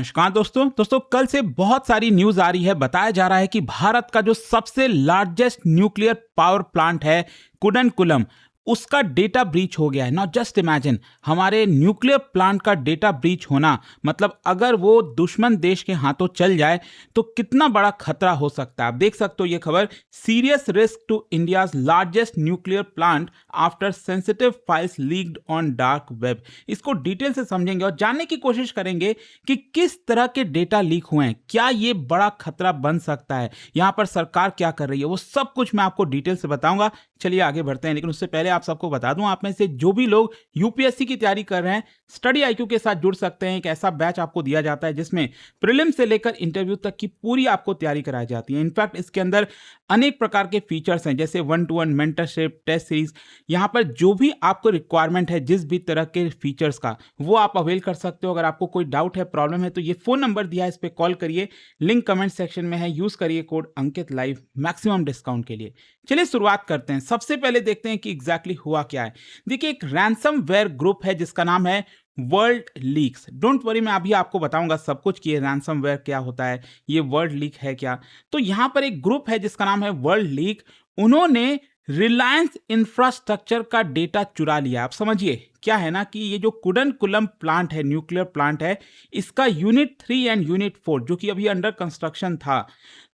नमस्कार दोस्तों कल से बहुत सारी न्यूज आ रही है। बताया जा रहा है कि भारत का जो सबसे लार्जेस्ट न्यूक्लियर पावर प्लांट है कुडनकुलम, उसका डेटा ब्रीच हो गया है। नाउ जस्ट इमेजिन, हमारे न्यूक्लियर प्लांट का डेटा ब्रीच होना मतलब अगर वो दुश्मन देश के हाथों चल जाए तो कितना बड़ा खतरा हो सकता है। आप देख सकते हो ये खबर, serious risk to India's largest nuclear plant after sensitive files leaked on dark web. इसको डिटेल से समझेंगे और जानने की कोशिश करेंगे कि किस तरह के डेटा लीक हुए हैं, क्या ये बड़ा खतरा बन सकता है, यहाँ पर सरकार क्या कर रही है, वो सब कुछ मैं आपको डिटेल से बताऊंगा। चलिए आगे बढ़ते हैं, लेकिन उससे पहले आप सबको बता दूं, आप में से जो भी लोग यूपीएससी की तैयारी कर रहे हैं, स्टडी आईक्यू के साथ जुड़ सकते हैं। एक ऐसा बैच आपको दिया जाता है जिसमें प्रीलिम से लेकर इंटरव्यू तक की पूरी आपको तैयारी कराई जाती है। इनफैक्ट इसके अंदर अनेक प्रकार के फीचर्स हैं, जैसे 1-to-1 मेंटरशिप, टेस्ट सीरीज। यहाँ पर जो भी आपको रिक्वायरमेंट है, जिस भी तरह के फीचर्स का, वो आप अवेल कर सकते हो। अगर आपको कोई डाउट है, प्रॉब्लम है, तो ये फोन नंबर दिया है, इस पर कॉल करिए, लिंक कमेंट सेक्शन में है, यूज करिए कोड अंकित लाइव मैक्सिमम डिस्काउंट के लिए। चलिए शुरुआत करते हैं। सबसे पहले देखते हैं कि एग्जैक्टली हुआ क्या है। देखिए, एक रैंसमवेयर ग्रुप है जिसका नाम है वर्ल्ड लीक्स। डोंट वरी, मैं अभी आपको बताऊंगा सब कुछ कि ये रैंसमवेयर क्या होता है, ये वर्ल्ड लीक है क्या। तो यहां पर एक ग्रुप है जिसका नाम है वर्ल्ड लीक। उन्होंने रिलायंस इंफ्रास्ट्रक्चर का डेटा चुरा लिया। आप समझिए क्या है ना कि ये जो कुडनकुलम प्लांट है, न्यूक्लियर प्लांट है, इसका यूनिट 3 एंड यूनिट 4 जो कि अभी अंडर कंस्ट्रक्शन था,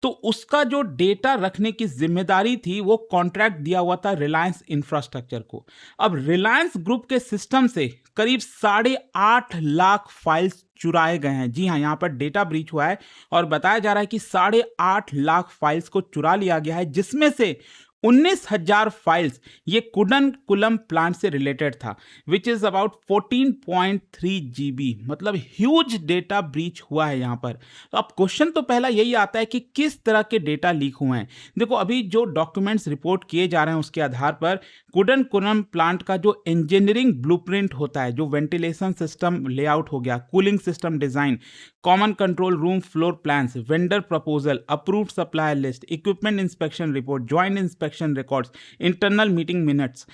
तो उसका जो डेटा रखने की जिम्मेदारी थी वो कॉन्ट्रैक्ट दिया हुआ था रिलायंस इंफ्रास्ट्रक्चर को। अब रिलायंस ग्रुप के सिस्टम से करीब 8.5 लाख फाइल्स चुराए गए हैं। जी हाँ, यहां पर डेटा ब्रीच हुआ है और बताया जा रहा है कि 8.5 लाख फाइल्स को चुरा लिया गया है, जिसमें से 19,000 फाइल्स ये कुडनकुलम प्लांट से रिलेटेड था, विच इज अबाउट 14.3 GB। मतलब ह्यूज डेटा ब्रीच हुआ है यहाँ पर। तो अब क्वेश्चन तो पहला यही आता है कि किस तरह के डेटा लीक हुए हैं। देखो, अभी जो डॉक्यूमेंट्स रिपोर्ट किए जा रहे हैं उसके आधार पर कुडनकुलम प्लांट का जो इंजीनियरिंग ब्लूप्रिंट होता है, जो वेंटिलेशन सिस्टम लेआउट हो गया, cooling system design, common control room floor plans, vendor proposal, approved supplier list, equipment inspection report, joint inspection records, internal meeting minutes,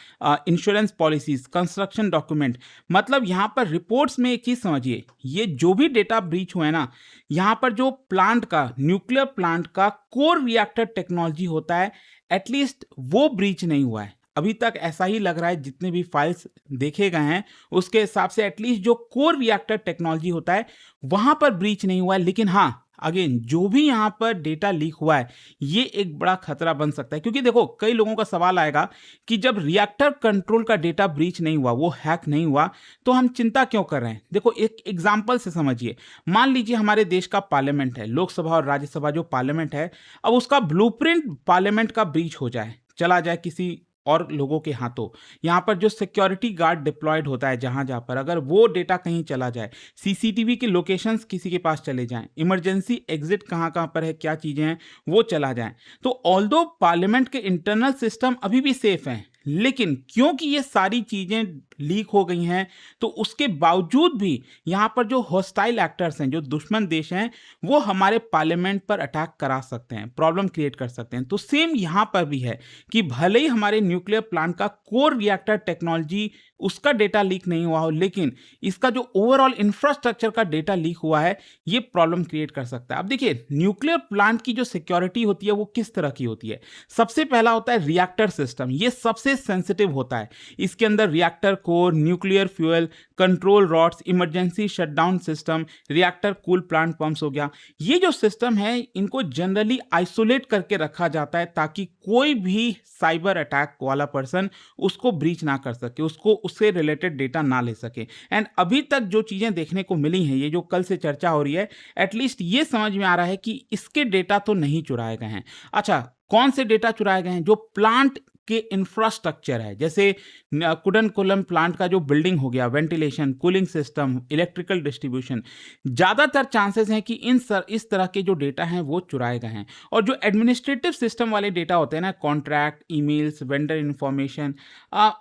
insurance policies, construction document. मतलब यहां पर reports में एक चीज समझिए, ये जो भी डेटा ब्रीच हुए ना, यहां पर जो प्लांट का, न्यूक्लियर प्लांट का कोर रिएक्टर टेक्नोलॉजी होता है, एटलीस्ट वो ब्रीच नहीं हुआ है अभी तक। ऐसा ही लग रहा है, जितने भी फाइल्स देखे गए हैं उसके हिसाब से एटलीस्ट जो कोर रिएक्टर टेक्नोलॉजी होता है वहां पर ब्रीच नहीं हुआ है। लेकिन हाँ, अगेन जो भी यहां पर डेटा लीक हुआ है ये एक बड़ा खतरा बन सकता है, क्योंकि देखो, कई लोगों का सवाल आएगा कि जब रिएक्टर कंट्रोल का डेटा ब्रीच नहीं हुआ, वो हैक नहीं हुआ, तो हम चिंता क्यों कर रहे हैं। देखो, एक एग्जांपल से समझिए। मान लीजिए हमारे देश का पार्लियामेंट है, लोकसभा और राज्यसभा जो पार्लियामेंट है, अब उसका ब्लूप्रिंट पार्लियामेंट का ब्रीच हो जाए, चला जाए किसी और लोगों के हाथों। यहां पर जो सिक्योरिटी गार्ड डिप्लॉयड होता है जहां जहां पर, अगर वो डेटा कहीं चला जाए, सीसीटीवी के लोकेशंस किसी के पास चले जाएं, इमरजेंसी एग्जिट कहां कहां पर है, क्या चीजें हैं, वो चला जाए, तो ऑल्दो पार्लियामेंट के इंटरनल सिस्टम अभी भी सेफ हैं, लेकिन क्योंकि ये सारी चीजें लीक हो गई हैं, तो उसके बावजूद भी यहां पर जो हॉस्टाइल एक्टर्स हैं, जो दुश्मन देश हैं, वो हमारे पार्लियामेंट पर अटैक करा सकते हैं, प्रॉब्लम क्रिएट कर सकते हैं। तो सेम यहां पर भी है कि भले ही हमारे न्यूक्लियर प्लांट का कोर रिएक्टर टेक्नोलॉजी, उसका डेटा लीक नहीं हुआ हो, लेकिन इसका जो ओवरऑल इंफ्रास्ट्रक्चर का डेटा लीक हुआ है, ये प्रॉब्लम क्रिएट कर सकता है। अब देखिए, न्यूक्लियर प्लांट की जो सिक्योरिटी होती है वो किस तरह की होती है। सबसे पहला होता है रिएक्टर सिस्टम, ये सबसे सेंसिटिव होता है। इसके अंदर reactor core, nuclear fuel, control rods, emergency shutdown system, reactor cool plant pumps हो गया। ये जो सिस्टम है, इनको जनरली आइसोलेट करके रखा जाता है ताकि कोई भी साइबर अटैक वाला पर्सन उसको ब्रीच ना कर सके, उसको उससे रिलेटेड डेटा ना ले सके। एंड अभी तक जो चीजें देखने को मिली हैं, ये जो कल से चर्चा हो रही है, एटलीस्ट ये समझ में आ रहा है कि इसके डेटा तो नहीं चुराए गए हैं। अच्छा, कौन से डेटा चुराए गए हैं? जो प्लांट के इंफ्रास्ट्रक्चर है, जैसे कुडनकुलम प्लांट का जो बिल्डिंग हो गया, ventilation, cooling system, electrical distribution, ज्यादातर चांसेस हैं कि इस तरह के जो डेटा हैं वो चुराए गए हैं। और जो एडमिनिस्ट्रेटिव सिस्टम वाले डेटा होते हैं ना, contract, emails, vendor information,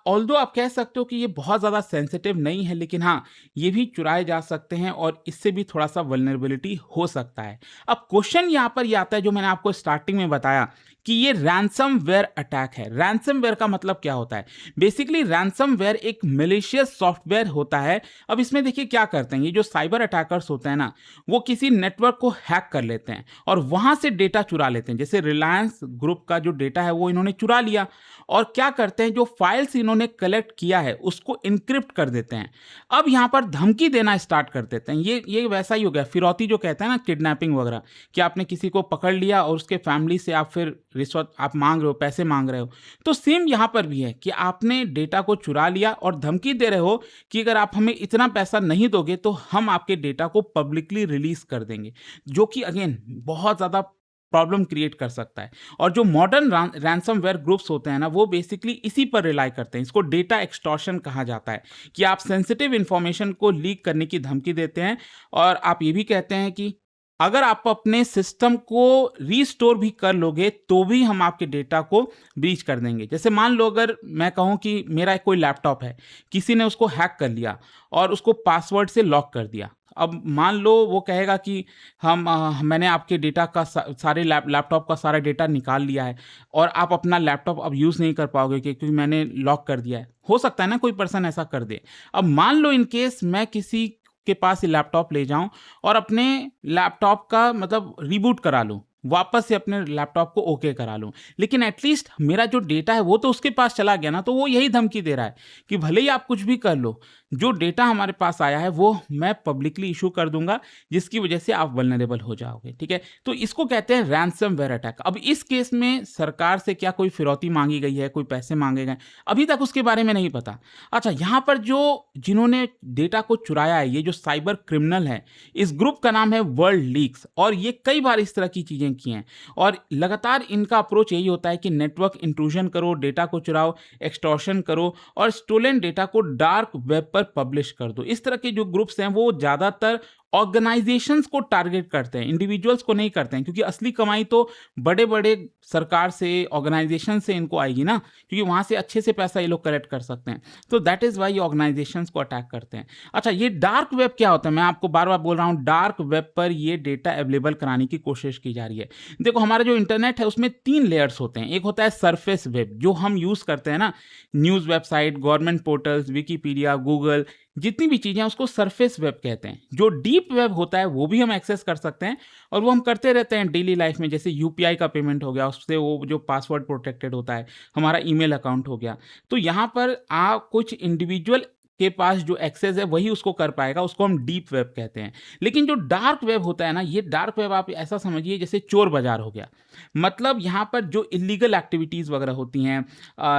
although आप कह सकते हो कि ये बहुत ज़्यादा सेंसिटिव नहीं है, लेकिन हाँ, ये भी चुराए जा सकते हैं और इससे भी थोड़ा सा वल्नरेबिलिटी हो सकता है। अब क्वेश्चन यहाँ पर ये आता है जो मैंने आपको स्टार्टिंग में बताया कि ये रैंसमवेयर अटैक है। रैंसमवेयर का मतलब क्या होता है? बेसिकली रैंसमवेयर एक मैलिशियस सॉफ्टवेयर होता है। अब इसमें देखिए क्या करते हैं, ये जो साइबर अटैकर्स होते हैं ना, वो किसी नेटवर्क को हैक कर लेते हैं और वहां से डेटा चुरा लेते हैं। जैसे रिलायंस ग्रुप का जो डेटा है वो इन्होंने चुरा लिया और क्या करते हैं, जो फाइल्स इन्होंने कलेक्ट किया है उसको इनक्रिप्ट कर देते हैं। अब यहाँ पर धमकी देना स्टार्ट कर देते हैं। ये वैसा ही हो गया, फिरौती जो कहते हैं ना, किडनैपिंग वगैरह, कि आपने किसी को पकड़ लिया और उसके फैमिली से आप फिर रिश्वत आप मांग रहे हो, पैसे मांग रहे हो। तो सेम यहाँ पर भी है कि आपने डेटा को चुरा लिया और धमकी दे रहे हो कि अगर आप हमें इतना पैसा नहीं दोगे तो हम आपके डेटा को पब्लिकली रिलीज कर देंगे, जो कि अगेन बहुत ज़्यादा प्रॉब्लम क्रिएट कर सकता है। और जो मॉडर्न रैंसमवेयर ग्रुप्स होते हैं ना, वो बेसिकली इसी पर रिलाई करते हैं। इसको डेटा एक्सटॉर्शन कहा जाता है कि आप सेंसिटिव इंफॉर्मेशन को लीक करने की धमकी देते हैं और आप ये भी कहते हैं कि अगर आप अपने सिस्टम को रीस्टोर भी कर लोगे तो भी हम आपके डेटा को ब्रीच कर देंगे। जैसे मान लो अगर मैं कहूँ कि मेरा कोई लैपटॉप है, किसी ने उसको हैक कर लिया और उसको पासवर्ड से लॉक कर दिया। अब मान लो वो कहेगा कि मैंने आपके डेटा का सारे लैपटॉप का सारा डेटा निकाल लिया है और आप अपना लैपटॉप अब यूज़ नहीं कर पाओगे क्योंकि मैंने लॉक कर दिया है। हो सकता है ना कोई पर्सन ऐसा कर दे। अब मान लो इन केस मैं किसी के पास ये लैपटॉप ले जाऊं और अपने लैपटॉप का मतलब रिबूट करा लूं, वापस से अपने लैपटॉप को ओके करा लूं, लेकिन एटलीस्ट मेरा जो डेटा है वो तो उसके पास चला गया ना। तो वो यही धमकी दे रहा है कि भले ही आप कुछ भी कर लो, जो डेटा हमारे पास आया है वो मैं पब्लिकली इशू कर दूंगा, जिसकी वजह से आप वल्नरेबल हो जाओगे। ठीक है, तो इसको कहते हैं रैंसमवेयर अटैक। अब इस केस में सरकार से क्या कोई फिरौती मांगी गई है, कोई पैसे मांगे गए, अभी तक उसके बारे में नहीं पता। अच्छा, यहाँ पर जो जिन्होंने डेटा को चुराया है, ये जो साइबर क्रिमिनल है, इस ग्रुप का नाम है वर्ल्ड लीक्स और ये कई बार इस तरह की चीजें की हैं और लगातार इनका अप्रोच यही होता है कि नेटवर्क इंट्रूजन करो, डेटा को चुराओ, एक्सटॉर्शन करो और स्टोलन डेटा को डार्क वेब पर पब्लिश कर दो। इस तरह के जो ग्रुप्स हैं वो ज़्यादातर ऑर्गेनाइजेशंस को टारगेट करते हैं, इंडिविजुअल्स को नहीं करते हैं, क्योंकि असली कमाई तो बड़े बड़े सरकार से, ऑर्गेनाइजेशन से इनको आएगी ना, क्योंकि वहाँ से अच्छे से पैसा ये लोग कलेक्ट कर सकते हैं। तो दैट इज़ वाई ये ऑर्गेनाइजेशंस को अटैक करते हैं। अच्छा, ये डार्क वेब क्या होता है? मैं आपको बार बार बोल रहा हूँ, डार्क वेब पर ये डेटा अवेलेबल कराने की कोशिश की जा रही है। देखो, हमारा जो इंटरनेट है उसमें 3 लेयर्स होते हैं। एक होता है सरफेस वेब, जो हम यूज़ करते हैं ना, news website, government portals, Wikipedia, Google, जितनी भी चीज़ें उसको सरफेस वेब कहते हैं। जो डीप वेब होता है वो भी हम एक्सेस कर सकते हैं और वो हम करते रहते हैं डेली लाइफ में। जैसे यूपीआई का पेमेंट हो गया, उससे वो जो पासवर्ड प्रोटेक्टेड होता है, हमारा ईमेल अकाउंट हो गया। तो यहाँ पर आप कुछ इंडिविजुअल के पास जो एक्सेस है वही उसको कर पाएगा, उसको हम डीप वेब कहते हैं। लेकिन जो डार्क वेब होता है ना, ये डार्क वेब आप ऐसा समझिए जैसे चोर बाजार हो गया। मतलब यहाँ पर जो इलीगल एक्टिविटीज़ वगैरह होती हैं,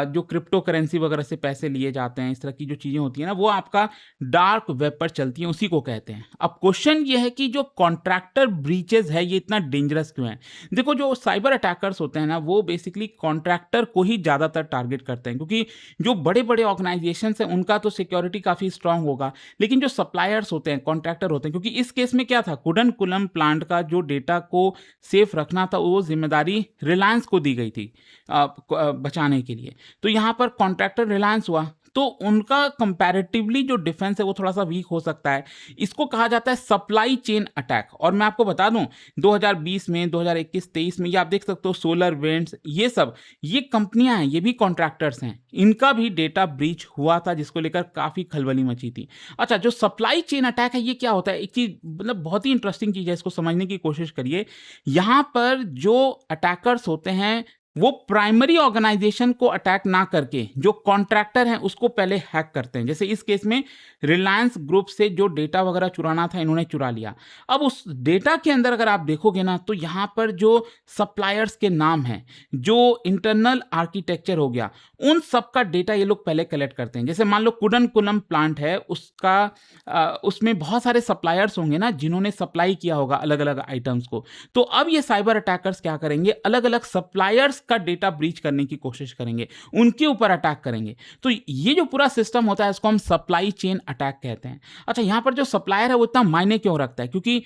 जो क्रिप्टो करेंसी वगैरह से पैसे लिए जाते हैं, इस तरह की जो चीज़ें होती हैं ना, वो आपका डार्क वेब पर चलती हैं, उसी को कहते हैं। अब क्वेश्चन ये है कि जो कॉन्ट्रैक्टर ब्रीचेज है ये इतना डेंजरस क्यों है? देखो, जो साइबर अटैकर्स होते हैं ना, वो बेसिकली कॉन्ट्रैक्टर को ही ज़्यादातर टारगेट करते हैं, क्योंकि जो बड़े बड़े ऑर्गेनाइजेशन हैं उनका तो सिक्योरिटी काफ़ी स्ट्रांग होगा, लेकिन जो सप्लायर्स होते हैं, कॉन्ट्रैक्टर होते हैं, क्योंकि इस केस में क्या था, कुडनकुलम प्लांट का जो डेटा को सेफ रखना था वो जिम्मेदारी रिलायंस को दी गई थी बचाने के लिए। तो यहाँ पर कॉन्ट्रैक्टर रिलायंस हुआ, तो उनका कंपैरेटिवली जो डिफेंस है वो थोड़ा सा वीक हो सकता है। इसको कहा जाता है सप्लाई चेन अटैक। और मैं आपको बता दूं, 2020 में, 2021-23 में ये आप देख सकते हो, सोलर वेंट्स, ये कंपनियां हैं, ये भी कॉन्ट्रैक्टर्स हैं, इनका भी डेटा ब्रीच हुआ था, जिसको लेकर काफ़ी खलबली मची थी। अच्छा, जो सप्लाई चेन अटैक है ये क्या होता है? एक चीज़ मतलब बहुत ही इंटरेस्टिंग चीज़ है, इसको समझने की कोशिश करिए। यहाँ पर जो अटैकर्स होते हैं वो प्राइमरी ऑर्गेनाइजेशन को अटैक ना करके जो कॉन्ट्रैक्टर हैं उसको पहले हैक करते हैं। जैसे इस केस में रिलायंस ग्रुप से जो डेटा वगैरह चुराना था, इन्होंने चुरा लिया। अब उस डेटा के अंदर अगर आप देखोगे ना, तो यहाँ पर जो सप्लायर्स के नाम हैं, जो इंटरनल आर्किटेक्चर हो गया, उन सब का डेटा ये लोग पहले कलेक्ट करते हैं। जैसे मान लो कुडनकुलम प्लांट है, उसमें बहुत सारे सप्लायर्स होंगे ना, जिन्होंने सप्लाई किया होगा अलग अलग आइटम्स को। तो अब ये साइबर अटैकर्स क्या करेंगे, अलग अलग सप्लायर्स का डेटा ब्रीच करने की कोशिश करेंगे, उनके ऊपर अटैक करेंगे। तो ये जो पूरा सिस्टम होता है इसको हम सप्लाई चेन अटैक कहते हैं। अच्छा, यहाँ पर जो सप्लायर है वो इतना मायने क्यों रखता है? क्योंकि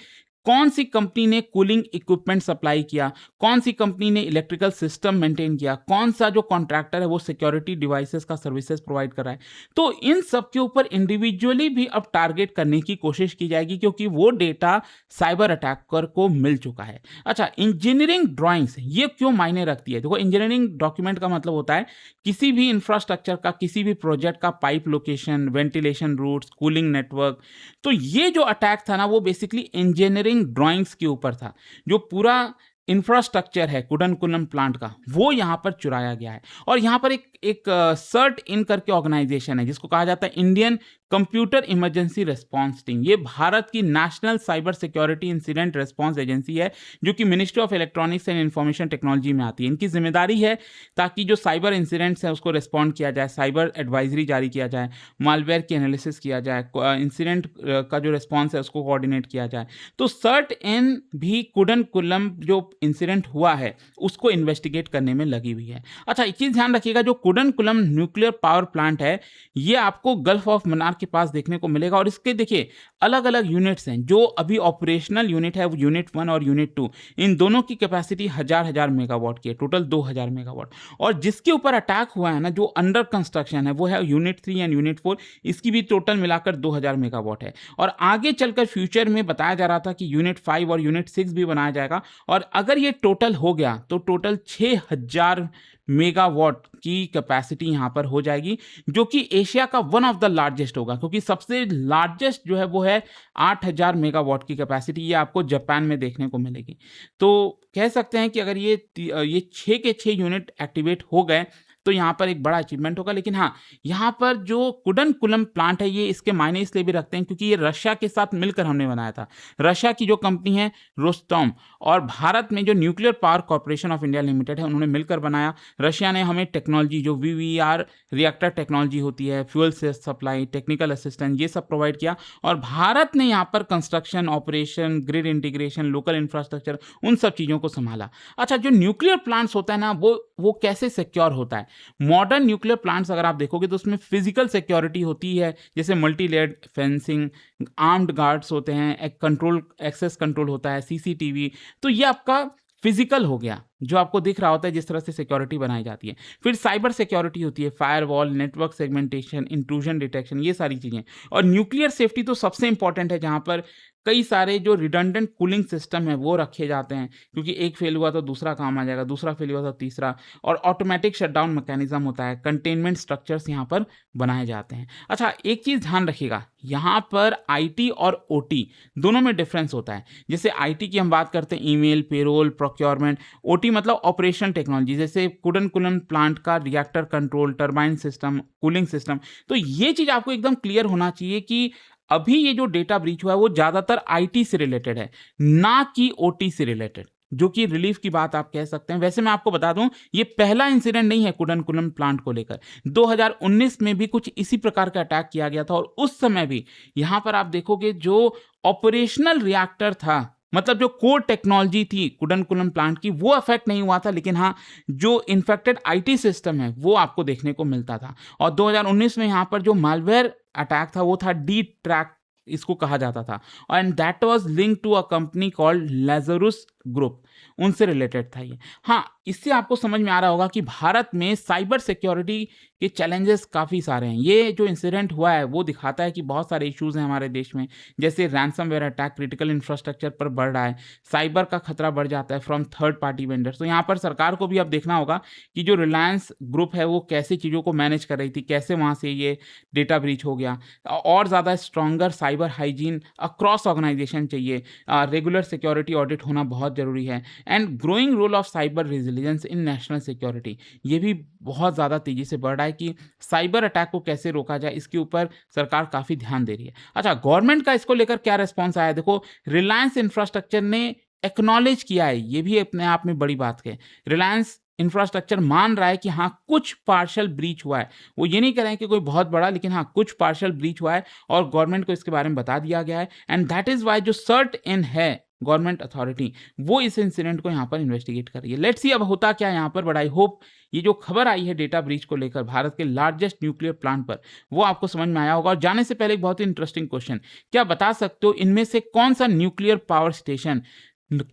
कौन सी कंपनी ने कूलिंग इक्विपमेंट सप्लाई किया, कौन सी कंपनी ने इलेक्ट्रिकल सिस्टम मेंटेन किया, कौन सा जो कॉन्ट्रैक्टर है वो सिक्योरिटी डिवाइसेस का सर्विसेज प्रोवाइड कर रहा है। तो इन सब के ऊपर इंडिविजुअली भी अब टारगेट करने की कोशिश की जाएगी, क्योंकि वो डेटा साइबर अटैकर को मिल चुका है। अच्छा, इंजीनियरिंग ड्राइंग्स ये क्यों मायने रखती है? देखो, इंजीनियरिंग डॉक्यूमेंट का मतलब होता है किसी भी इंफ्रास्ट्रक्चर का, किसी भी प्रोजेक्ट का pipe location, ventilation routes, cooling network. तो ये जो अटैक था ना, वो बेसिकली इंजीनियरिंग ड्राइंग्स के ऊपर था। जो पूरा इंफ्रास्ट्रक्चर है कुडनकुलम प्लांट का, वो यहाँ पर चुराया गया है। और यहाँ पर एक सर्ट इन करके ऑर्गेनाइजेशन है जिसको कहा जाता है Indian computer emergency response team. ये भारत की national cyber security incident response agency है, जो कि ministry of electronics and information technology में आती है। इनकी जिम्मेदारी है ताकि जो साइबर इंसिडेंट्स है उसको रिस्पॉन्ड किया जाए, साइबर एडवाइजरी जारी किया जाए, मालवेयर की एनालिसिस किया जाए, इंसिडेंट का जो रिस्पॉन्स है उसको कोऑर्डिनेट किया जाए। तो सर्ट इन भी कुडनकुलम जो इंसिडेंट हुआ है उसको इन्वेस्टिगेट करने में लगी हुई है। अच्छा, एक चीज ध्यान रखिएगा, जो कुडनकुलम न्यूक्लियर पावर प्लांट है ये आपको गल्फ ऑफ मन्नार के पास देखने को मिलेगा। और इसके देखिए अलग अलग यूनिट्स हैं। जो अभी ऑपरेशनल यूनिट है वो यूनिट 1 और यूनिट 2, इन दोनों की कैपेसिटी हजार मेगावाट की है, टोटल 2000 मेगावाट। और जिसके ऊपर अटैक हुआ है ना, जो अंडर कंस्ट्रक्शन है, वो है यूनिट 3 एंड यूनिट 4। इसकी भी टोटल मिलाकर 2000 मेगावाट है। और आगे चलकर फ्यूचर में बताया जा रहा था कि यूनिट 5 और यूनिट 6 भी बनाया जाएगा। और अगर ये टोटल हो गया तो टोटल 6000 मेगावाट की कैपेसिटी यहां पर हो जाएगी, जो कि एशिया का वन ऑफ द लार्जेस्ट होगा, क्योंकि सबसे लार्जेस्ट जो है वो है 8000 मेगावाट की कैपेसिटी। ये आपको जापान में देखने को मिलेगी। तो कह सकते हैं कि अगर ये 6 के 6 यूनिट एक्टिवेट हो गए तो यहाँ पर एक बड़ा अचीवमेंट होगा। लेकिन हाँ, यहाँ पर जो कुडनकुलम प्लांट है ये इसके मायने इसलिए भी रखते हैं क्योंकि ये रशिया के साथ मिलकर हमने बनाया था। रशिया की जो कंपनी है रोस्टॉम, और भारत में जो nuclear power corporation of India limited है, उन्होंने मिलकर बनाया। रशिया ने हमें टेक्नोलॉजी, जो VVER रिएक्टर टेक्नोलॉजी होती है, फ्यूल सप्लाई, टेक्निकल असिस्टेंस, ये सब प्रोवाइड किया। और भारत ने यहाँ पर construction, operation, grid integration, local infrastructure, उन सब चीज़ों को संभाला। अच्छा, जो न्यूक्लियर प्लांट्स होता है ना, वो कैसे सिक्योर होता है? मॉडर्न न्यूक्लियर प्लांट्स अगर आप देखोगे तो उसमें फिजिकल सिक्योरिटी होती है, जैसे multi layered fencing, armed guards होते हैं, एक कंट्रोल, एक्सेस कंट्रोल होता है, CCTV। तो ये आपका फिजिकल हो गया, जो आपको दिख रहा होता है जिस तरह से सिक्योरिटी बनाई जाती है। फिर साइबर सिक्योरिटी होती है, firewall, network segmentation, intrusion detection, ये सारी चीज़ें। और न्यूक्लियर सेफ्टी तो सबसे इंपॉर्टेंट है, जहाँ पर कई सारे जो रिडंडेंट कूलिंग सिस्टम है वो रखे जाते हैं, क्योंकि एक फेल हुआ तो दूसरा काम आ जाएगा, दूसरा फेल हुआ तो तीसरा। और ऑटोमेटिक शटडाउन मैकेनिज्म होता है, कंटेनमेंट स्ट्रक्चर्स यहाँ पर बनाए जाते हैं। अच्छा, एक चीज़ ध्यान रखिएगा, यहाँ पर IT और OT दोनों में डिफरेंस होता है। जैसे IT की हम बात करते हैं, ईमेल, पेरोल, प्रोक्योरमेंट। OT मतलब ऑपरेशन टेक्नोलॉजी, जैसे कुडनकुलम प्लांट का reactor control, turbine system, cooling system. तो ये चीज़ आपको एकदम क्लियर होना चाहिए कि अभी ये जो डेटा ब्रीच हुआ है वो ज़्यादातर IT से रिलेटेड है, ना कि OT से रिलेटेड, जो कि रिलीफ की बात आप कह सकते हैं। वैसे मैं आपको बता दूं, ये पहला इंसिडेंट नहीं है कुडनकुलम प्लांट को लेकर। 2019 में भी कुछ इसी प्रकार का अटैक किया गया था, और उस समय भी यहां पर आप देखोगे जो ऑपरेशनल रिएक्टर था, मतलब जो कोर टेक्नोलॉजी थी कुडनकुलम प्लांट की, वो अफेक्ट नहीं हुआ था। लेकिन हाँ, जो इन्फेक्टेड IT सिस्टम है वो आपको देखने को मिलता था। और 2019 में यहाँ पर जो मालवेयर अटैक था वो था D-Track, इसको कहा जाता था, and that was linked to a company called Lazarus group, उनसे रिलेटेड था ये। हाँ, इससे आपको समझ में आ रहा होगा कि भारत में साइबर सिक्योरिटी के चैलेंजेस काफ़ी सारे हैं। ये जो इंसिडेंट हुआ है वो दिखाता है कि बहुत सारे इश्यूज हैं हमारे देश में, जैसे रैंसमवेयर अटैक क्रिटिकल इंफ्रास्ट्रक्चर पर बढ़ रहा है, साइबर का खतरा बढ़ जाता है फ्रॉम थर्ड पार्टी वेंडर्स। तो यहाँ पर सरकार को भी अब देखना होगा कि जो रिलायंस ग्रुप है वो कैसे चीज़ों को मैनेज कर रही थी, कैसे वहाँ से ये डेटा ब्रीच हो गया। और ज़्यादा stronger cyber hygiene across organisation चाहिए, रेगुलर सिक्योरिटी ऑडिट होना बहुत जरूरी है, and growing role of cyber resilience in national security, ये भी बहुत ज़्यादा तेज़ी से बढ़ रहा है कि साइबर अटैक को कैसे रोका जाए, इसके ऊपर सरकार काफ़ी ध्यान दे रही है। अच्छा, गवर्नमेंट का इसको लेकर क्या रिस्पॉन्स आया? देखो, रिलायंस इंफ्रास्ट्रक्चर ने एक्नॉलेज किया है, ये भी अपने आप में बड़ी बात है। रिलायंस इंफ्रास्ट्रक्चर मान रहा है कि हाँ, कुछ पार्शियल ब्रीच हुआ है। वो ये नहीं कह रहे हैं कि कोई बहुत बड़ा, लेकिन हाँ, कुछ पार्शियल ब्रीच हुआ है और गवर्नमेंट को इसके बारे में बता दिया गया है। एंड दैट इज वाई जो सर्ट इन है गवर्नमेंट अथॉरिटी, वो इस इंसिडेंट को यहाँ पर इन्वेस्टिगेट कर रही है। लेट्स सी अब होता क्या है यहाँ पर, बट आई होप ये जो खबर आई है डेटा ब्रीच को लेकर भारत के लार्जेस्ट न्यूक्लियर प्लांट पर, वो आपको समझ में आया होगा। और जाने से पहले एक बहुत ही इंटरेस्टिंग क्वेश्चन, क्या बता सकते हो इनमें से कौन सा न्यूक्लियर पावर स्टेशन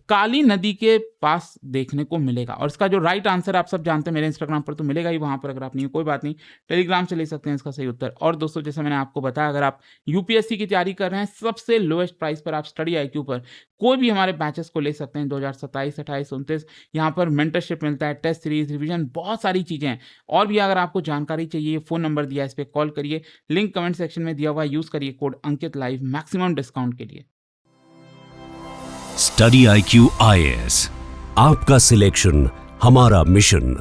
काली नदी के पास देखने को मिलेगा? और इसका जो राइट आंसर आप सब जानते हैं, मेरे इंस्टाग्राम पर तो मिलेगा ही, वहां पर अगर आप नहीं हो कोई बात नहीं, टेलीग्राम से ले सकते हैं इसका सही उत्तर। और दोस्तों जैसे मैंने आपको बताया, अगर आप यूपीएससी की तैयारी कर रहे हैं, सबसे लोएस्ट प्राइस पर आप स्टडी आईक्यू पर कोई भी हमारे बैचेस को ले सकते हैं। 2027, 28, 29 यहाँ पर मेंटरशिप मिलता है, टेस्ट सीरीज, रिवीजन, बहुत सारी चीजें हैं। और भी अगर आपको जानकारी चाहिए, फोन नंबर दिया है, इस पर कॉल करिए, लिंक कमेंट सेक्शन में दिया हुआ है, यूज करिए कोड अंकित लाइव मैक्सिमम डिस्काउंट के लिए। स्टडी IQ IAS, आपका सिलेक्शन हमारा मिशन।